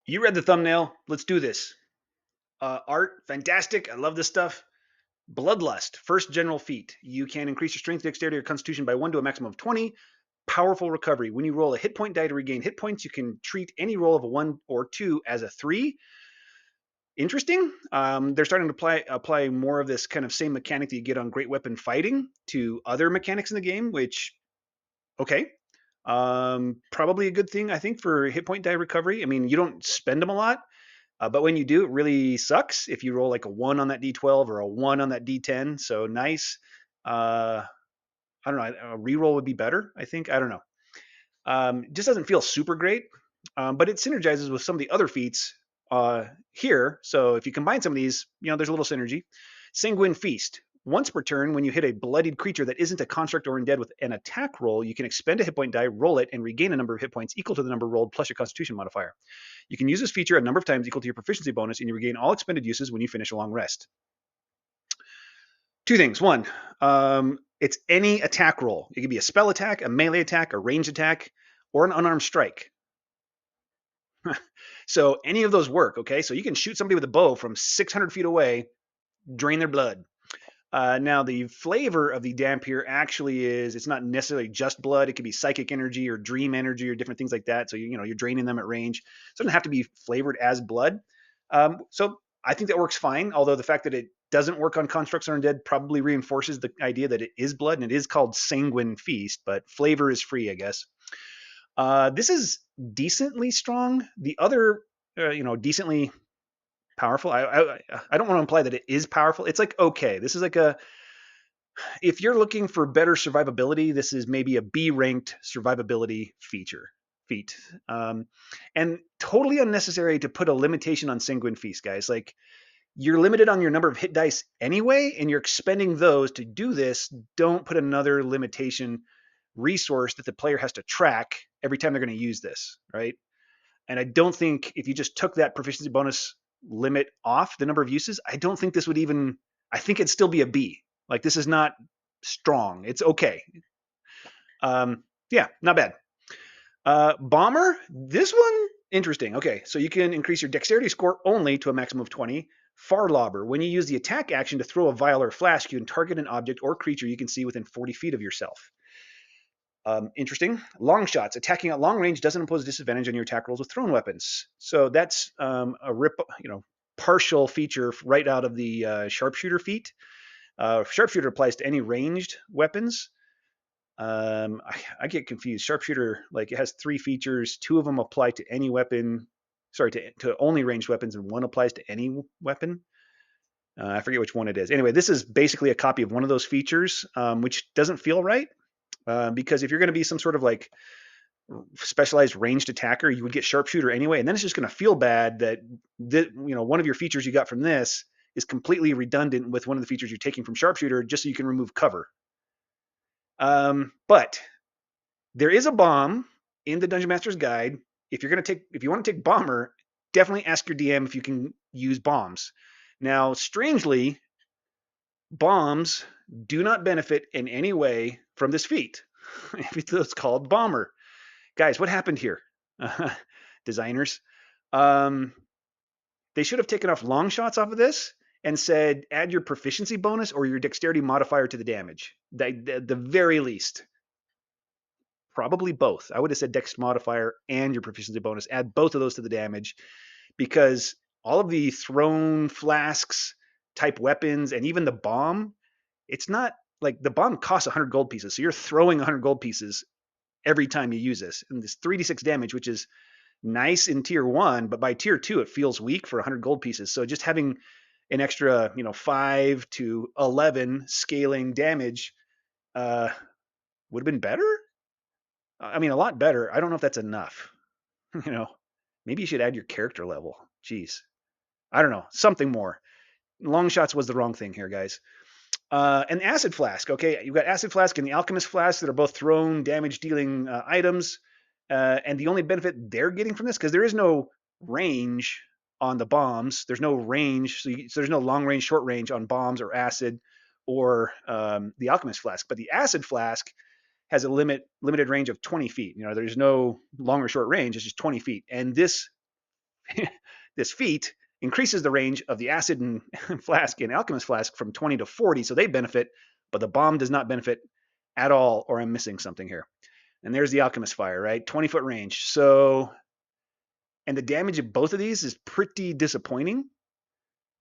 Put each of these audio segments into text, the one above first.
You read the thumbnail. Let's do this. Art, fantastic. I love this stuff. Bloodlust, first general feat. You can increase your strength, dexterity, or constitution by 1 to a maximum of 20. Powerful recovery. When you roll a hit point die to regain hit points, you can treat any roll of a 1 or 2 as a 3. Interesting. They're starting to apply more of this kind of same mechanic that you get on great weapon fighting to other mechanics in the game, which, okay. Probably a good thing, I think, for hit point die recovery. I mean, you don't spend them a lot. But when you do, it really sucks if you roll like a 1 on that d12 or a 1 on that d10. So nice. Uh, I don't know. A reroll would be better, I think. I don't know. It just doesn't feel super great, but it synergizes with some of the other feats here. So if you combine some of these, there's a little synergy. Sanguine Feast. Once per turn, when you hit a bloodied creature that isn't a construct or undead with an attack roll, you can expend a hit point die, roll it, and regain a number of hit points equal to the number rolled plus your Constitution modifier. You can use this feature a number of times equal to your proficiency bonus, and you regain all expended uses when you finish a long rest. Two things. One, it's any attack roll. It could be a spell attack, a melee attack, a ranged attack, or an unarmed strike. So any of those work, okay? So you can shoot somebody with a bow from 600 feet away, drain their blood. Now, the flavor of the damp here actually is it's not necessarily just blood. It could be psychic energy or dream energy or different things like that. So, you're draining them at range. So it doesn't have to be flavored as blood. So I think that works fine, although the fact that it doesn't work on constructs or undead probably reinforces the idea that it is blood, and it is called Sanguine Feast, but flavor is free, I guess. This is decently strong. The other, decently powerful. I don't want to imply that it is powerful. It's like okay. This is like if you're looking for better survivability, this is maybe a B ranked survivability feat. And totally unnecessary to put a limitation on Sanguine Feast, guys. Like you're limited on your number of hit dice anyway, and you're expending those to do this. Don't put another limitation resource that the player has to track every time they're going to use this, right? And I don't think if you just took that proficiency bonus limit off the number of uses, I don't think this would even, I think it'd still be a B. Like this is not strong. It's okay. Yeah, not bad. Bomber, this one, interesting. Okay, so you can increase your dexterity score only to a maximum of 20. Farlobber, when you use the attack action to throw a vial or flask, you can target an object or creature you can see within 40 feet of yourself. Interesting. Long shots. Attacking at long range doesn't impose a disadvantage on your attack rolls with thrown weapons. So that's partial feature right out of the sharpshooter feat. Sharpshooter applies to any ranged weapons. I get confused. Sharpshooter, like it has 3 features. 2 of them apply to any weapon. Sorry, to only ranged weapons, and 1 applies to any weapon. I forget which one it is. Anyway, this is basically a copy of one of those features, which doesn't feel right. Because if you're going to be some sort of like specialized ranged attacker, you would get sharpshooter anyway, and then it's just going to feel bad that one of your features you got from this is completely redundant with one of the features you're taking from sharpshooter, just so you can remove cover. But there is a bomb in the Dungeon Master's Guide. If you want to take bomber, definitely ask your DM if you can use bombs. Now, strangely, bombs do not benefit in any way from this feat. It's called bomber. Guys, what happened here? Designers. They should have taken off long shots off of this and said add your proficiency bonus or your dexterity modifier to the damage. The very least. Probably both. I would have said dex modifier and your proficiency bonus. Add both of those to the damage, because all of the thrown flasks type weapons and even the bomb, it's not like the bomb costs 100 gold pieces. So you're throwing 100 gold pieces every time you use this. And this 3d6 damage, which is nice in tier 1, but by tier 2 it feels weak for 100 gold pieces. So just having an extra, 5 to 11 scaling damage would have been better. I mean, a lot better. I don't know if that's enough. Maybe you should add your character level. Jeez. I don't know. Something more. Long shots was the wrong thing here, guys. An acid flask. Okay, you've got acid flask and the alchemist flask that are both thrown damage dealing items. And the only benefit they're getting from this, because there is no range on the bombs. There's no range. So there's no long range, short range on bombs or acid or the alchemist flask. But the acid flask has a limited range of 20 feet. There's no long or short range. It's just 20 feet. And this this feat increases the range of the acid and flask and alchemist flask from 20 to 40, so they benefit, but the bomb does not benefit at all, or I'm missing something here. And there's the alchemist fire, right? 20-foot range. So, and the damage of both of these is pretty disappointing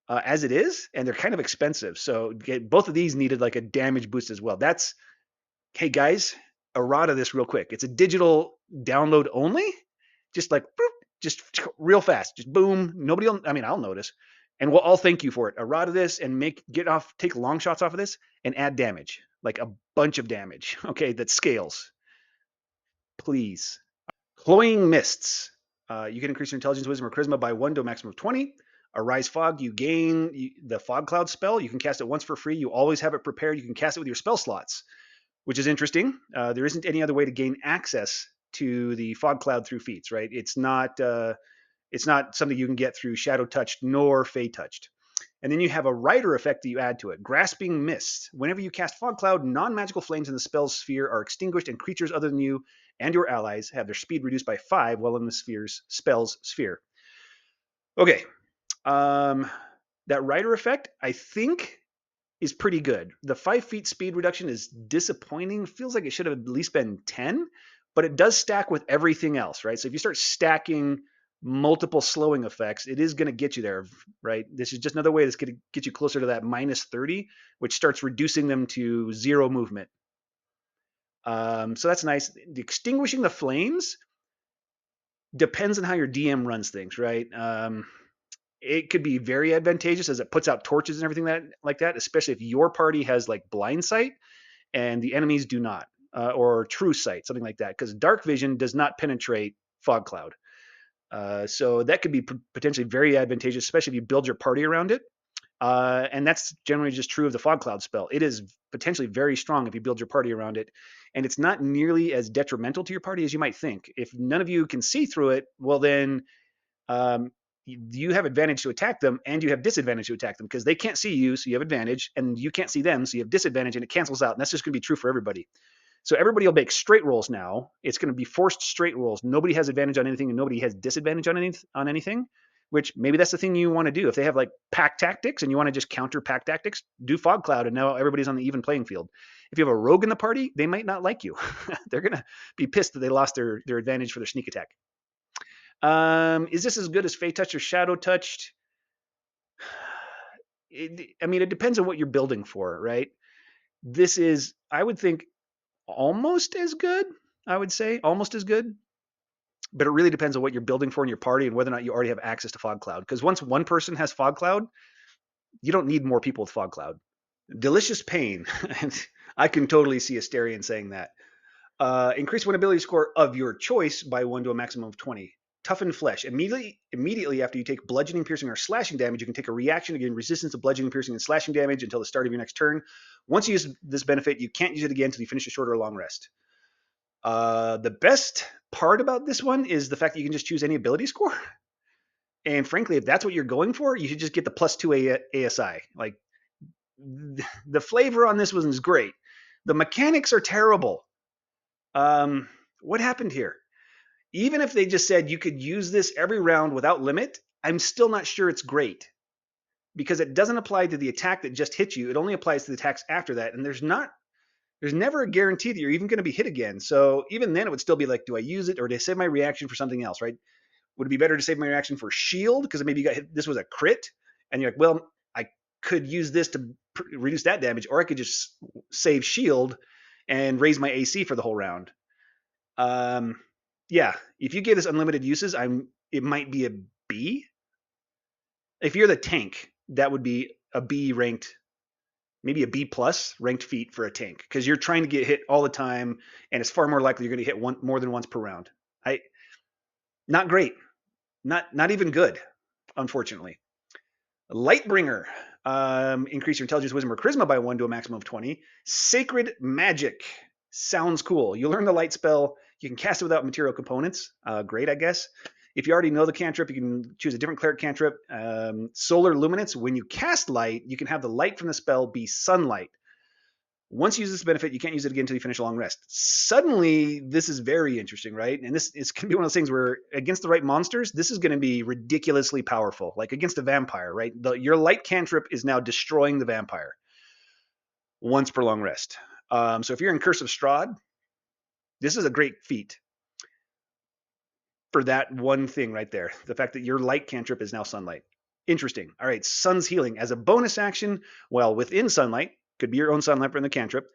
as it is, and they're kind of expensive. So both of these needed like a damage boost as well. That's, hey guys, errata this real quick. It's a digital download only, just like boop, just real fast, just boom. Nobody will, I mean, I'll notice, and we'll all thank you for it. Errata this and take long shots off of this and add damage, like a bunch of damage. Okay, that scales, please. Cloying Mists. You can increase your intelligence, wisdom, or charisma by 1 to a maximum of 20. Arise Fog. You gain the Fog Cloud spell. You can cast it once for free. You always have it prepared. You can cast it with your spell slots, which is interesting. There isn't any other way to gain access to the Fog Cloud through feats, right? It's not something you can get through Shadow Touched nor Fey Touched. And then you have a rider effect that you add to it. Grasping Mist. Whenever you cast Fog Cloud, non-magical flames in the spell's sphere are extinguished, and creatures other than you and your allies have their speed reduced by 5 while in the spell's sphere. Okay. That rider effect, I think, is pretty good. The 5 feet speed reduction is disappointing. Feels like it should have at least been 10, but it does stack with everything else, right? So if you start stacking multiple slowing effects, it is going to get you there, right? This is just another way that's going to get you closer to that minus 30, which starts reducing them to 0 movement. So that's nice. The extinguishing the flames depends on how your DM runs things, right? It could be very advantageous as it puts out torches and everything like that, especially if your party has like blind sight and the enemies do not, or true sight, something like that, because dark vision does not penetrate fog cloud. So that could be potentially very advantageous, especially if you build your party around it. And that's generally just true of the fog cloud spell. It is potentially very strong if you build your party around it, and it's not nearly as detrimental to your party as you might think. If none of you can see through it, well then you have advantage to attack them, and you have disadvantage to attack them because they can't see you, so you have advantage, and you can't see them, so you have disadvantage, and it cancels out. And that's just going to be true for everybody. So everybody will make straight rolls now. It's going to be forced straight rolls. Nobody has advantage on anything, and nobody has disadvantage on anything, which maybe that's the thing you want to do. If they have like pack tactics and you want to just counter pack tactics, do fog cloud, and now everybody's on the even playing field. If you have a rogue in the party, they might not like you. They're going to be pissed that they lost their advantage for their sneak attack. Is this as good as Fey Touched or Shadow Touched? It depends on what you're building for, right? This is, I would think, almost as good. I would say almost as good, but it really depends on what you're building for in your party and whether or not you already have access to Fog Cloud. Because once one person has Fog Cloud, you don't need more people with Fog Cloud. Delicious Pain. I can totally see Astarion saying that. Increase one ability score of your choice by 1 to a maximum of 20. Toughen Flesh. Immediately after you take bludgeoning, piercing, or slashing damage, you can take a reaction to gain resistance to bludgeoning, piercing, and slashing damage until the start of your next turn. Once you use this benefit, you can't use it again until you finish a short or long rest. The best part about this one is the fact that you can just choose any ability score. And frankly, if that's what you're going for, you should just get the +2 ASI. Like, the flavor on this one is great. The mechanics are terrible. What happened here? Even if they just said you could use this every round without limit, I'm still not sure it's great, because it doesn't apply to the attack that just hit you. It only applies to the attacks after that, and there's never a guarantee that you're even going to be hit again. So even then, it would still be like, do I use it or do I save my reaction for something else, right? Would it be better to save my reaction for shield because maybe you got hit, this was a crit, and you're like, well, I could use this to reduce that damage, or I could just save shield and raise my AC for the whole round. Yeah, if you gave this unlimited uses, it might be a B. If you're the tank, that would be a B ranked, maybe a B plus ranked feat for a tank, because you're trying to get hit all the time, and it's far more likely you're going to hit more than once per round. Not great, not even good, unfortunately. Lightbringer. Increase your intelligence, wisdom, or charisma by 1 to a maximum of 20. Sacred Magic. Sounds cool. You learn the light spell. You can cast it without material components. Great, I guess. If you already know the cantrip, you can choose a different cleric cantrip. Solar Luminance. When you cast light, you can have the light from the spell be sunlight. Once you use this benefit, you can't use it again until you finish a long rest. Suddenly, this is very interesting, right? And this is going to be one of those things where against the right monsters, this is going to be ridiculously powerful. Like against a vampire, right? Your light cantrip is now destroying the vampire once per long rest. So if you're in Curse of Strahd, this is a great feat for that one thing right there. The fact that your light cantrip is now sunlight. Interesting. All right, Sun's Healing. As a bonus action, while within sunlight, could be your own sunlight from the cantrip,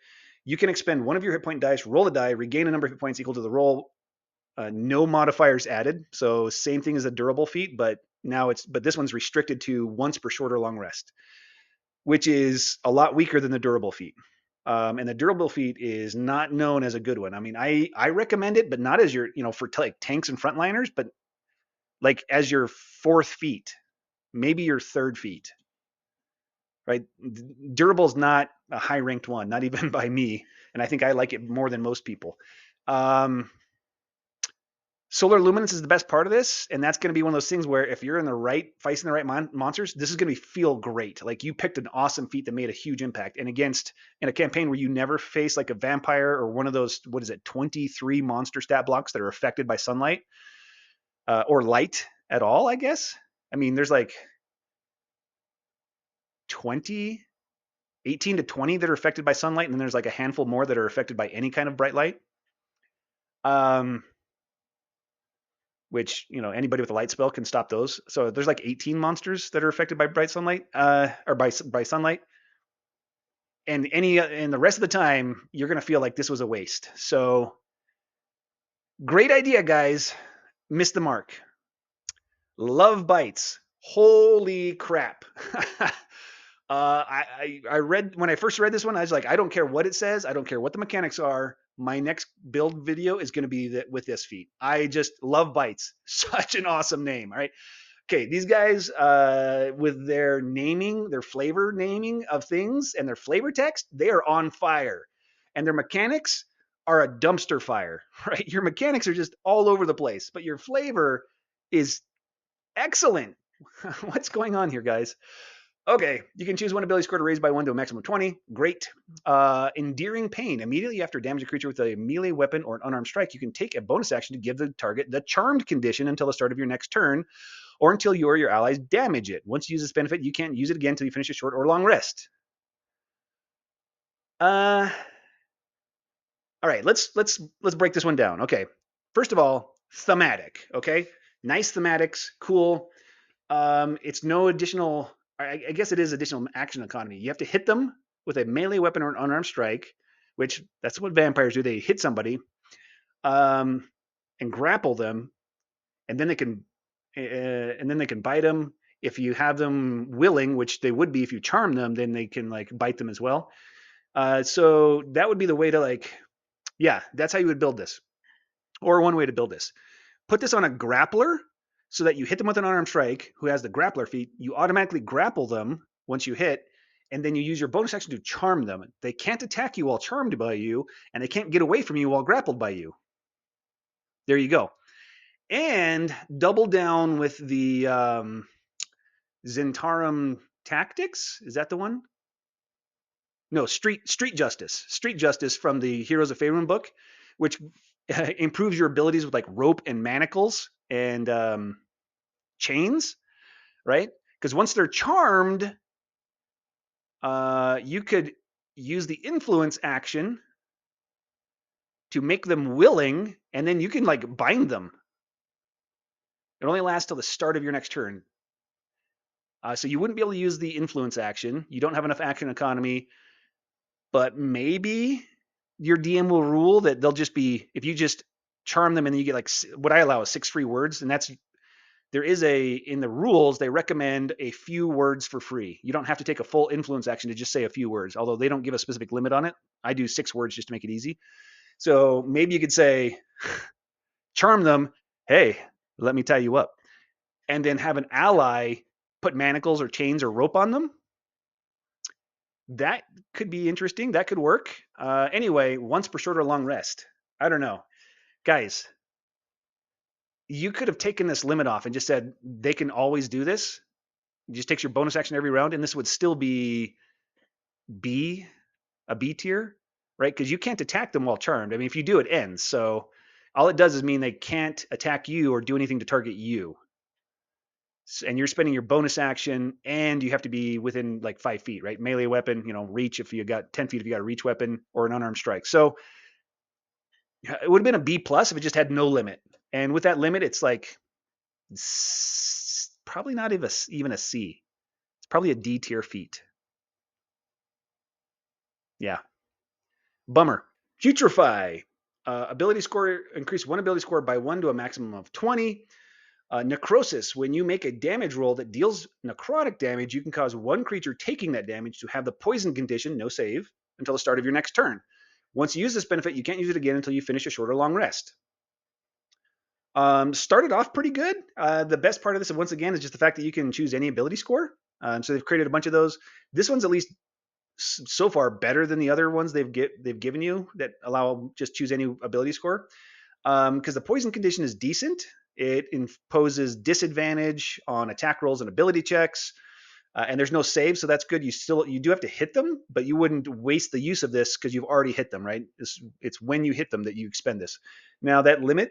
you can expend one of your hit point dice, roll a die, regain a number of hit points equal to the roll. No modifiers added. So same thing as a durable feat, but this one's restricted to once per short or long rest, which is a lot weaker than the durable feat. And the durable feat is not known as a good one. I mean, I recommend it, but not as your, for like tanks and frontliners, but like as your fourth feat, maybe your third feat, right? Durable is not a high ranked one, not even by me. And I think I like it more than most people. Solar Luminance is the best part of this, and that's going to be one of those things where if you're in the right, facing the right monsters, this is going to feel great. Like you picked an awesome feat that made a huge impact. And in a campaign where you never face like a vampire or one of those, 23 monster stat blocks that are affected by sunlight or light at all, I guess. I mean, there's like 18 to 20 that are affected by sunlight, and then there's like a handful more that are affected by any kind of bright light. Which anybody with a light spell can stop those. So there's like 18 monsters that are affected by bright sunlight, or by sunlight. And the rest of the time, you're gonna feel like this was a waste. So great idea, guys. Missed the mark. Love bites. Holy crap. I read when I first read this one, I was like, I don't care what it says, I don't care what the mechanics are. My next build video is going to be with this feat. I just love bites. Such an awesome name. All right. Okay, these guys with their naming, their flavor naming of things and their flavor text, they are on fire. And their mechanics are a dumpster fire, right? Your mechanics are just all over the place, but your flavor is excellent. What's going on here, guys? Okay, you can choose one ability score to raise by 1 to a maximum of 20. Great. Endearing Pain. Immediately after damage a creature with a melee weapon or an unarmed strike, you can take a bonus action to give the target the charmed condition until the start of your next turn, or until you or your allies damage it. Once you use this benefit, you can't use it again until you finish a short or long rest. All right, let's break this one down. Okay, first of all, thematic. Okay, nice thematics, cool. It's no additional. I guess it is additional action economy. You have to hit them with a melee weapon or an unarmed strike, which that's what vampires do. They hit somebody, and grapple them, and then they can bite them. If you have them willing, which they would be if you charm them, then they can like bite them as well. So that would be the way to that's how you would build this, or one way to build this. Put this on a grappler so that you hit them with an unarmed strike who has the grappler feat. You automatically grapple them once you hit, and then you use your bonus action to charm them. They can't attack you while charmed by you, and they can't get away from you while grappled by you. There you go. And double down with the Zentarum Tactics. Is that the one? No, Street Justice. Street Justice from the Heroes of Faerun book, which improves your abilities with like rope and manacles and chains, right? Because once they're charmed, you could use the influence action to make them willing, and then you can like bind them. It only lasts till the start of your next turn. So you wouldn't be able to use the influence action. You don't have enough action economy, but maybe your DM will rule that they'll just be, if you just charm them and then you get like, what I allow is 6 free words, and that's, there is in the rules, they recommend a few words for free. You don't have to take a full influence action to just say a few words, although they don't give a specific limit on it. I do 6 words just to make it easy. So maybe you could say, charm them, hey, let me tie you up. And then have an ally put manacles or chains or rope on them. That could be interesting. That could work. Anyway, once per short or long rest. I don't know. Guys, you could have taken this limit off and just said they can always do this. It just takes your bonus action every round, and this would still be B. a B tier, right? Because you can't attack them while charmed. I mean, if you do, it ends. So all it does is mean they can't attack you or do anything to target you. And you're spending your bonus action, and you have to be within like 5 feet, right? Melee weapon, reach if you got 10 feet if you got a reach weapon, or an unarmed strike. So it would have been a B plus if it just had no limit. And with that limit, it's like probably not even a C. It's probably a D tier feat. Yeah. Bummer. Putrefy. Ability score, increase one ability score by 1 to a maximum of 20. Necrosis. When you make a damage roll that deals necrotic damage, you can cause one creature taking that damage to have the poison condition, no save, until the start of your next turn. Once you use this benefit, you can't use it again until you finish a short or long rest. Started off pretty good. The best part of this, once again, is just the fact that you can choose any ability score. So they've created a bunch of those. This one's at least so far better than the other ones they've given you that allow just choose any ability score. Because the poison condition is decent. It imposes disadvantage on attack rolls and ability checks, and there's no save, so that's good. You do have to hit them, but you wouldn't waste the use of this because you've already hit them, right? It's when you hit them that you expend this. Now that limit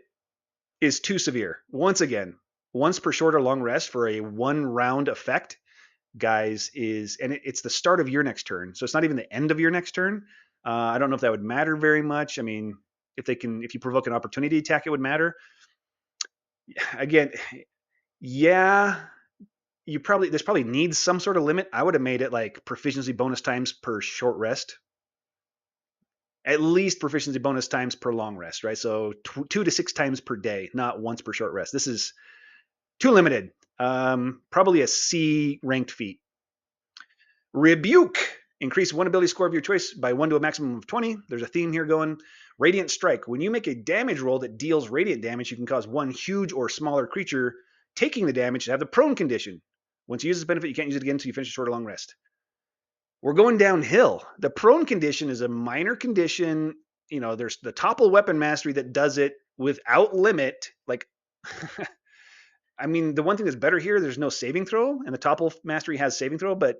is too severe. Once again, once per short or long rest for a 1-round effect, guys, it's the start of your next turn, so it's not even the end of your next turn. I don't know if that would matter very much. I mean, if you provoke an opportunity attack, it would matter. Again, yeah, there's probably needs some sort of limit. I would have made it like proficiency bonus times per short rest, at least proficiency bonus times per long rest, right? So 2 to 6 times per day, not once per short rest. This is too limited. Probably a C ranked feat. Rebuke. Increase one ability score of your choice by 1 to a maximum of 20. There's a theme here going. Radiant Strike. When you make a damage roll that deals radiant damage, you can cause one huge or smaller creature taking the damage to have the prone condition. Once you use this benefit, you can't use it again until you finish a short or long rest. We're going downhill. The prone condition is a minor condition. There's the topple weapon mastery that does it without limit. Like, I mean, the one thing that's better here, there's no saving throw, and the topple mastery has saving throw, but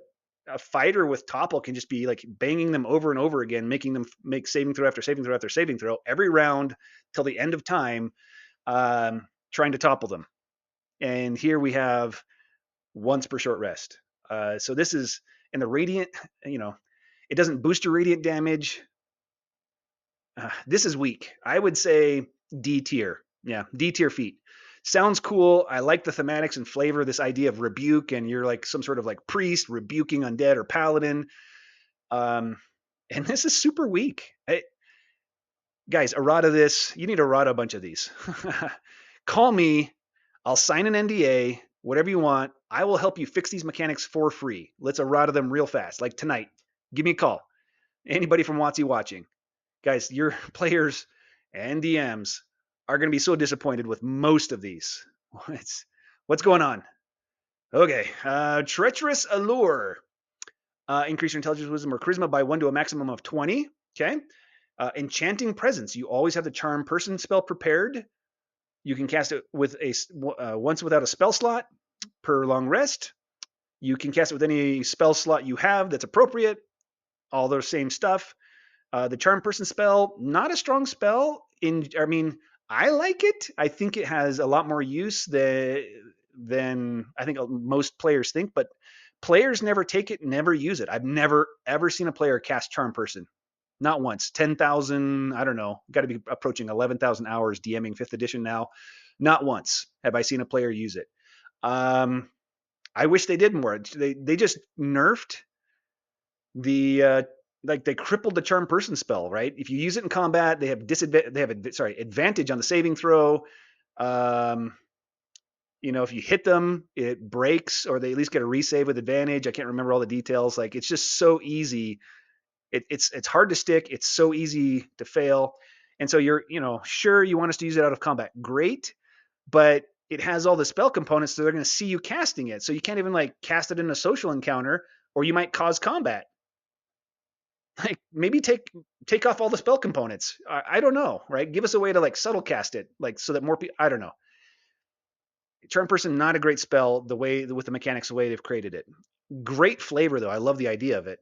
a fighter with topple can just be like banging them over and over again, making them make saving throw after saving throw after saving throw every round till the end of time, trying to topple them. And here we have once per short rest. So this is in the radiant. It doesn't boost your radiant damage. This is weak. I would say D tier. Yeah, D tier feat. Sounds cool. I like the thematics and flavor, this idea of rebuke, and you're like some sort of like priest rebuking undead or paladin. And this is super weak. Guys, errata this. You need to errata a bunch of these. Call me. I'll sign an NDA, whatever you want. I will help you fix these mechanics for free. Let's errata them real fast, like tonight. Give me a call. Anybody from WotC watching. Guys, your players and DMs are going to be so disappointed with most of these. What's going on? Okay. Treacherous Allure. Increase your intelligence, wisdom, or charisma by 1 to a maximum of 20. Okay. Enchanting Presence. You always have the Charm Person spell prepared. You can cast it with once without a spell slot per long rest. You can cast it with any spell slot you have that's appropriate. All those same stuff. The Charm Person spell, not a strong spell. I like it. I think it has a lot more use than I think most players think, but players never take it, never use it. I've never, ever seen a player cast Charm Person. Not once. 10,000, I don't know, got to be approaching 11,000 hours DMing 5th edition now. Not once have I seen a player use it. I wish they did more. They just nerfed the they crippled the Charm Person spell, right? If you use it in combat, they have advantage on the saving throw. If you hit them, it breaks, or they at least get a resave with advantage. I can't remember all the details. Like, it's just so easy. It's hard to stick. It's so easy to fail. And so you're, sure, you want us to use it out of combat. Great. But it has all the spell components, so they're going to see you casting it. So you can't even like cast it in a social encounter, or you might cause combat. Like, maybe take off all the spell components. I don't know, right? Give us a way to like subtle cast it, like so that more people. I don't know. Charm Person, not a great spell with the mechanics the way they've created it. Great flavor though. I love the idea of it.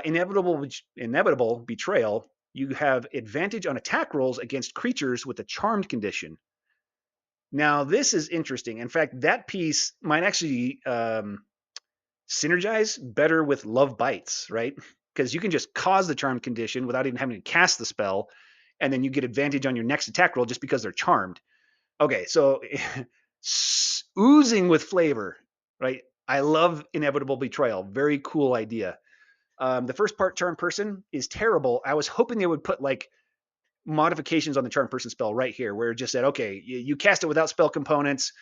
Inevitable Betrayal. You have advantage on attack rolls against creatures with a charmed condition. Now, this is interesting. In fact, that piece might actually synergize better with Love Bites, right? Because you can just cause the charmed condition without even having to cast the spell, and then you get advantage on your next attack roll just because they're charmed. Okay, so oozing with flavor, right? I love Inevitable Betrayal. Very cool idea. The first part, Charmed Person, is terrible. I was hoping they would put like modifications on the Charmed Person spell right here, where it just said, okay, you cast it without spell components.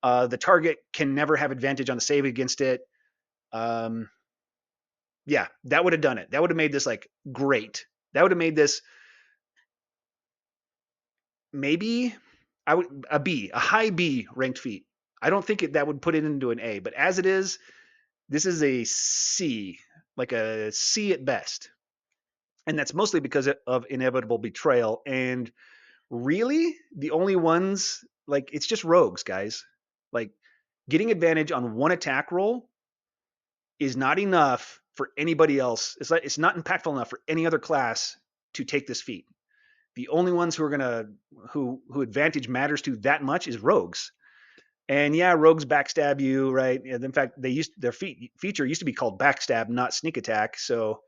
The target can never have advantage on the save against it. Um, yeah, that would have done it. That would have made this like great. That would have made this maybe a high B ranked feat. I don't think that would put it into an A, but as it is, this is a C, like a C at best. And that's mostly because of Inevitable Betrayal. And really, the only ones, like, it's just rogues, guys. Like, getting advantage on one attack roll is not enough for anybody else. It's not impactful enough for any other class to take this feat. The only ones who are gonna who advantage matters to that much is rogues. And yeah, rogues backstab you, right? And in fact, their feature used to be called backstab, not sneak attack. So,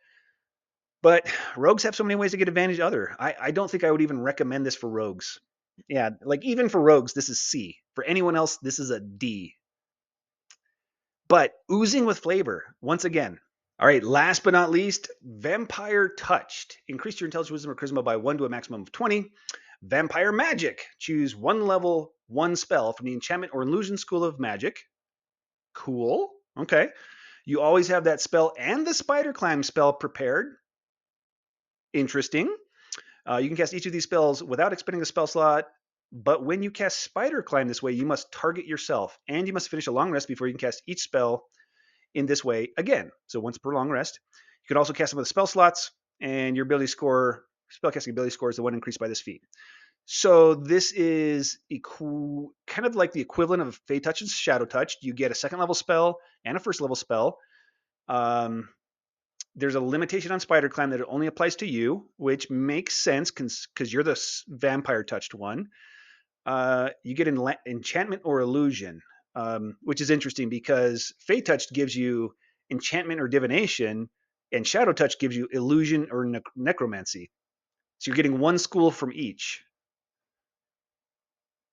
but rogues have so many ways to get advantage. I don't think I would even recommend this for rogues. Yeah, like even for rogues, this is C. For anyone else, this is a D. But oozing with flavor, once again. All right, last but not least, Vampire Touched. Increase your intelligence, wisdom, or charisma by 1 to a maximum of 20. Vampire Magic. Choose one level, one spell from the enchantment or illusion school of magic. Cool. Okay. You always have that spell and the spider climb spell prepared. Interesting. You can cast each of these spells without expending a spell slot, but when you cast spider climb this way, you must target yourself, and you must finish a long rest before you can cast each spell in this way again. So once per long rest. You can also cast them with spell slots, and your spellcasting ability score is the one increased by this feat. So this is kind of like the equivalent of Fey Touch and Shadow Touch. You get a second level spell and a first level spell. There's a limitation on Spider Climb that it only applies to you, which makes sense because you're the vampire touched one. You get enchantment or illusion, which is interesting because Fey Touched gives you enchantment or divination, and Shadow Touch gives you illusion or necromancy. So you're getting one school from each.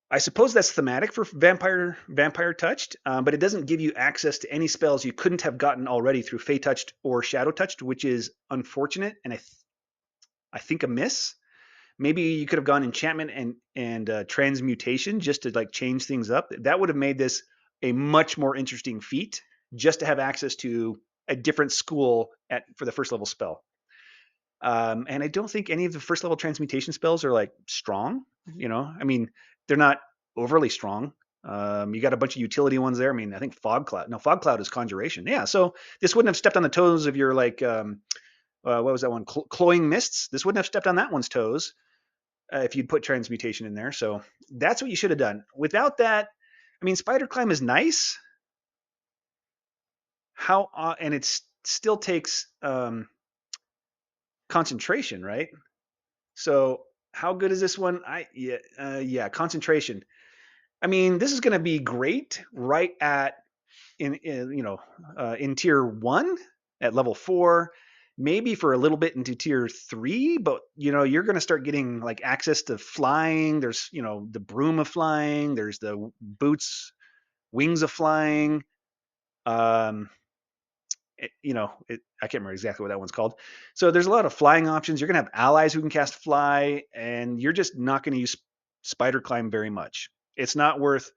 I suppose that's thematic for Vampire Touched, but it doesn't give you access to any spells you couldn't have gotten already through Fey Touched or Shadow Touched, which is unfortunate and I think a miss. Maybe you could have gone enchantment and transmutation just to like change things up. That would have made this a much more interesting feat just to have access to a different school for the first level spell. And I don't think any of the first level transmutation spells are like strong. I mean, they're not overly strong. You got a bunch of utility ones there. I mean, I think Fog Cloud. No, Fog Cloud is Conjuration. Yeah, so this wouldn't have stepped on the toes of your like what was that one? Cloying Mists. This wouldn't have stepped on that one's toes if you'd put transmutation in there. So that's what you should have done. Without that, I mean, Spider Climb is nice. And it still takes concentration, right? So how good is this one? Yeah, concentration. I mean, this is going to be great right at in tier 1 at level 4, maybe for a little bit into tier 3, but you're going to start getting like access to flying. There's the broom of flying. There's the boots, wings of flying. Um, I can't remember exactly what that one's called. So there's a lot of flying options. You're going to have allies who can cast fly, and you're just not going to use spider climb very much. It's not worth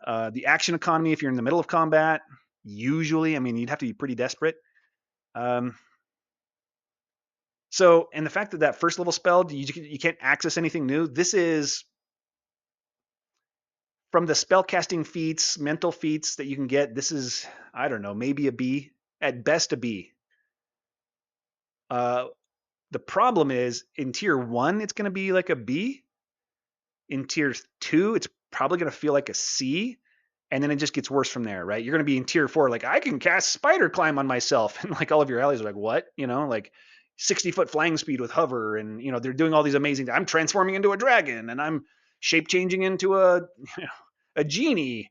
the action economy if you're in the middle of combat. Usually, I mean, you'd have to be pretty desperate. And the fact that first level spell, you can't access anything new. This is from the spellcasting feats, mental feats that you can get. This is, I don't know, maybe a B, at best a B. The problem is in tier 1, it's going to be like a B. In tier 2, it's probably going to feel like a C. and then it just gets worse from there, right? You're going to be in tier 4, like, I can cast Spider Climb on myself, and like all of your allies are like, what? Like 60-foot flying speed with hover, and they're doing all these amazing. I'm transforming into a dragon, and I'm shape changing into a genie,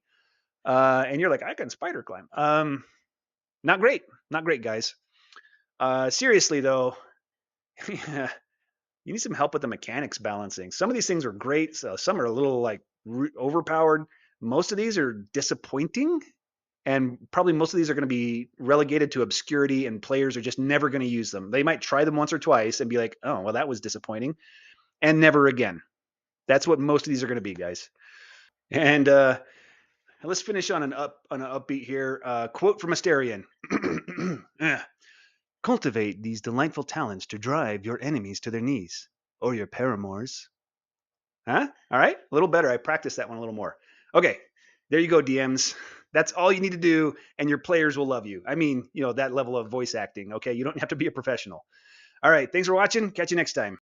and you're like, I can Spider Climb. Not great, not great, guys. Seriously though, you need some help with the mechanics balancing. Some of these things are great, so some are a little like overpowered. Most of these are disappointing, and probably most of these are going to be relegated to obscurity, and players are just never going to use them. They might try them once or twice and be like, oh, well, that was disappointing, and never again. That's what most of these are going to be, guys. And let's finish on an upbeat here. Quote from Astarion. Cultivate these delightful talents to drive your enemies to their knees, or your paramours. Huh? All right, a little better. I practiced that one a little more. Okay, there you go, DMs. That's all you need to do, and your players will love you. I mean, that level of voice acting. Okay, you don't have to be a professional. All right, thanks for watching. Catch you next time.